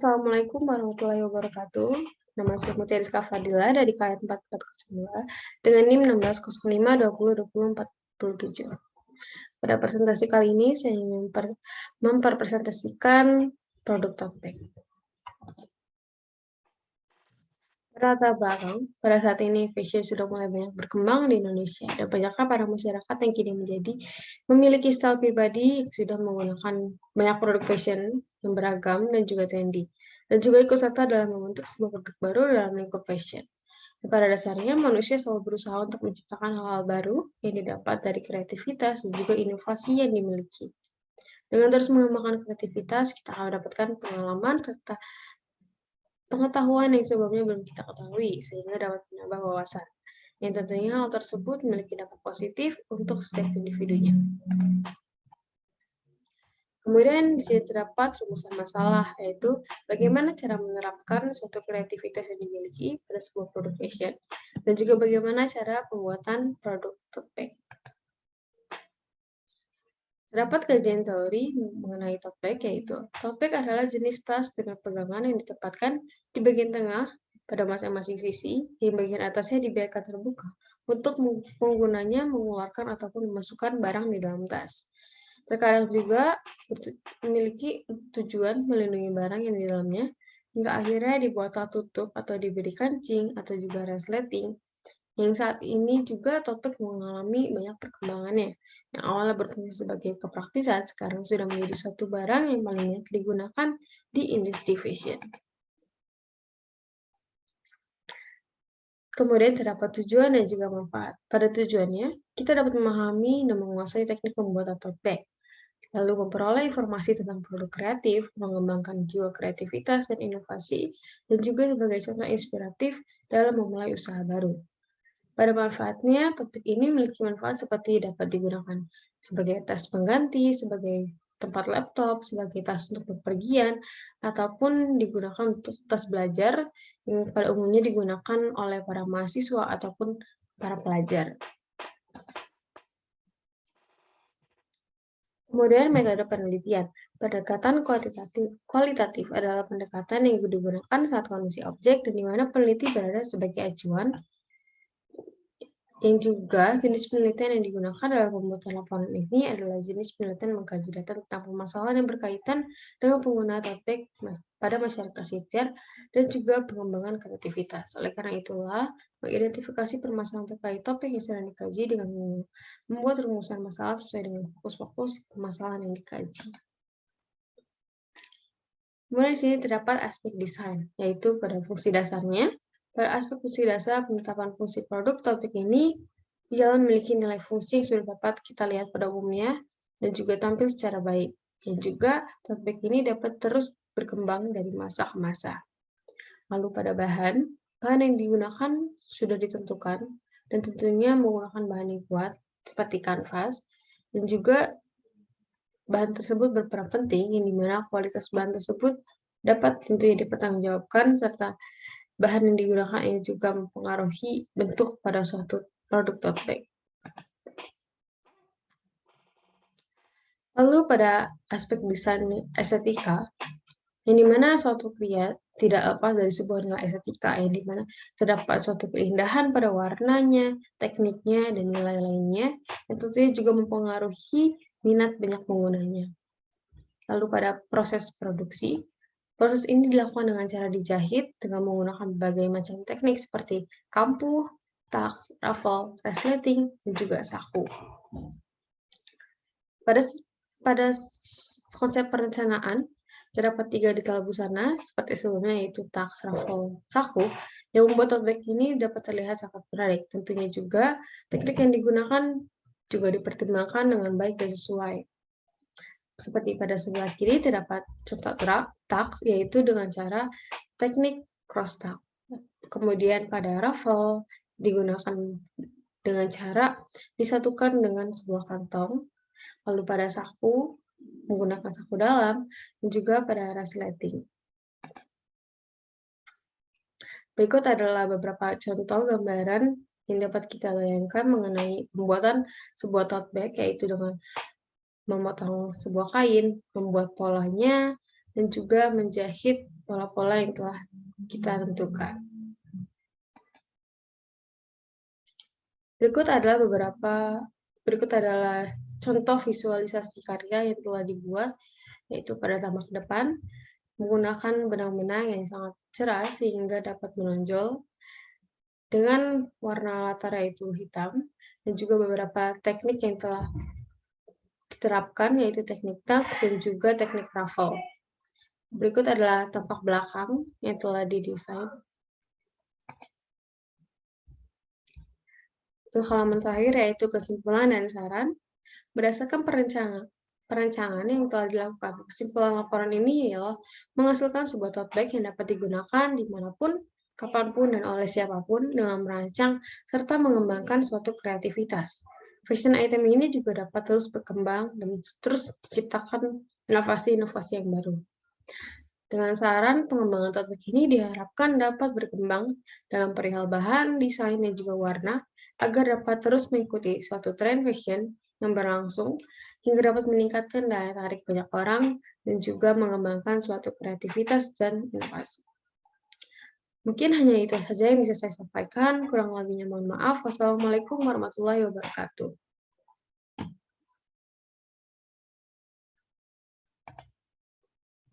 Assalamualaikum warahmatullahi wabarakatuh. Nama saya Mutia Rizka Fadila dari KAI 4402 dengan NIM 1605202047. Pada presentasi kali ini saya ingin mempresentasikan produk tote bag. Latar belakang, pada saat ini fashion sudah mulai banyak berkembang di Indonesia dan banyakkah para masyarakat yang kini memiliki style pribadi yang sudah menggunakan banyak produk fashion yang beragam dan juga trendy, dan juga ikut serta dalam membentuk sebuah produk baru dalam lingkup fashion. Dan pada dasarnya, manusia selalu berusaha untuk menciptakan hal-hal baru yang didapat dari kreativitas dan juga inovasi yang dimiliki. Dengan terus mengembangkan kreativitas, kita akan mendapatkan pengalaman serta pengetahuan yang sebelumnya belum kita ketahui, sehingga dapat menambah wawasan. Yang tentunya hal tersebut memiliki dampak positif untuk setiap individunya. Kemudian di sini terdapat rumusan masalah, yaitu bagaimana cara menerapkan suatu kreativitas yang dimiliki pada sebuah produk fashion, dan juga bagaimana cara pembuatan produk tote bag. Terdapat kajian teori mengenai tote bag, yaitu tote bag adalah jenis tas dengan pegangan yang ditempatkan di bagian tengah pada masing-masing sisi, yang bagian atasnya dibiarkan terbuka untuk penggunanya mengeluarkan ataupun memasukkan barang di dalam tas. Terkadang juga memiliki tujuan melindungi barang yang di dalamnya, hingga akhirnya dibuat tutup atau diberi kancing atau juga resleting. Yang saat ini juga tote bag mengalami banyak perkembangannya. Yang awalnya berfungsi sebagai kepraktisan, sekarang sudah menjadi suatu barang yang paling banyak digunakan di industri fashion. Kemudian terdapat tujuan dan juga manfaat. Pada tujuannya, kita dapat memahami dan menguasai teknik pembuatan tote bag, lalu memperoleh informasi tentang produk kreatif, mengembangkan jiwa kreativitas dan inovasi, dan juga sebagai contoh inspiratif dalam memulai usaha baru. Pada manfaatnya, topik ini memiliki manfaat seperti dapat digunakan sebagai tas pengganti, sebagai tempat laptop, sebagai tas untuk bepergian, ataupun digunakan untuk tas belajar yang pada umumnya digunakan oleh para mahasiswa ataupun para pelajar. Kemudian metode penelitian. Pendekatan kualitatif adalah pendekatan yang digunakan saat kondisi objek dan di mana peneliti berada sebagai acuan, yang juga jenis penelitian yang digunakan dalam pembuatan laporan ini adalah jenis penelitian mengkaji data tentang permasalahan yang berkaitan dengan penggunaan tote bag pada masyarakat sekitar dan juga pengembangan kreativitas. Oleh karena itulah, mengidentifikasi permasalahan terkait topik yang sedang dikaji dengan membuat rumusan masalah sesuai dengan fokus-fokus permasalahan yang dikaji. Kemudian di sini terdapat aspek desain, yaitu pada fungsi dasarnya. Pada aspek fungsi dasar, penetapan fungsi produk topik ini ia memiliki nilai fungsi yang sudah dapat kita lihat pada umumnya dan juga tampil secara baik. Dan juga tote bag ini dapat terus berkembang dari masa ke masa. Lalu pada bahan yang digunakan sudah ditentukan dan tentunya menggunakan bahan yang kuat seperti kanvas, dan juga bahan tersebut berperan penting yang dimana kualitas bahan tersebut dapat tentunya dipertanggungjawabkan serta bahan yang digunakan ini juga mempengaruhi bentuk pada suatu produk tote bag. Lalu pada aspek desain estetika, yang dimana suatu karya tidak lepas dari sebuah nilai estetika, yang dimana terdapat suatu keindahan pada warnanya, tekniknya, dan nilai lainnya, yang tentunya juga mempengaruhi minat banyak penggunanya. Lalu pada proses produksi, proses ini dilakukan dengan cara dijahit dengan menggunakan berbagai macam teknik seperti kampuh, taks, raffle, resleting, dan juga saku. Pada konsep perencanaan, terdapat 3 detail busana seperti sebelumnya, yaitu taks, raffle, saku, yang membuat tote bag ini dapat terlihat sangat menarik. Tentunya juga teknik yang digunakan juga dipertimbangkan dengan baik dan sesuai. Seperti pada sebelah kiri terdapat contoh taks, yaitu dengan cara teknik cross tuck. Kemudian pada raffle digunakan dengan cara disatukan dengan sebuah kantong. Lalu pada saku menggunakan saku dalam, dan juga pada resleting. Berikut adalah beberapa contoh gambaran yang dapat kita bayangkan mengenai pembuatan sebuah tote bag, yaitu dengan memotong sebuah kain, membuat polanya, dan juga menjahit pola-pola yang telah kita tentukan. Berikut adalah contoh visualisasi karya yang telah dibuat, yaitu pada tamak depan, menggunakan benang-benang yang sangat cerah sehingga dapat menonjol dengan warna latar yaitu hitam, dan juga beberapa teknik yang telah diterapkan yaitu teknik tux dan juga teknik ruffle. Berikut adalah tampak belakang yang telah didesain. Untuk halaman terakhir yaitu kesimpulan dan saran. Berdasarkan perencanaan yang telah dilakukan, kesimpulan laporan ini ialah menghasilkan sebuah tote bag yang dapat digunakan dimanapun, kapanpun, dan oleh siapapun dengan merancang serta mengembangkan suatu kreativitas. Fashion item ini juga dapat terus berkembang dan terus diciptakan inovasi-inovasi yang baru. Dengan saran, pengembangan tote bag ini diharapkan dapat berkembang dalam perihal bahan, desain, dan juga warna, agar dapat terus mengikuti suatu tren fashion yang berlangsung, hingga dapat meningkatkan daya tarik banyak orang, dan juga mengembangkan suatu kreativitas dan inovasi. Mungkin hanya itu saja yang bisa saya sampaikan, kurang lebihnya mohon maaf. Wassalamualaikum warahmatullahi wabarakatuh.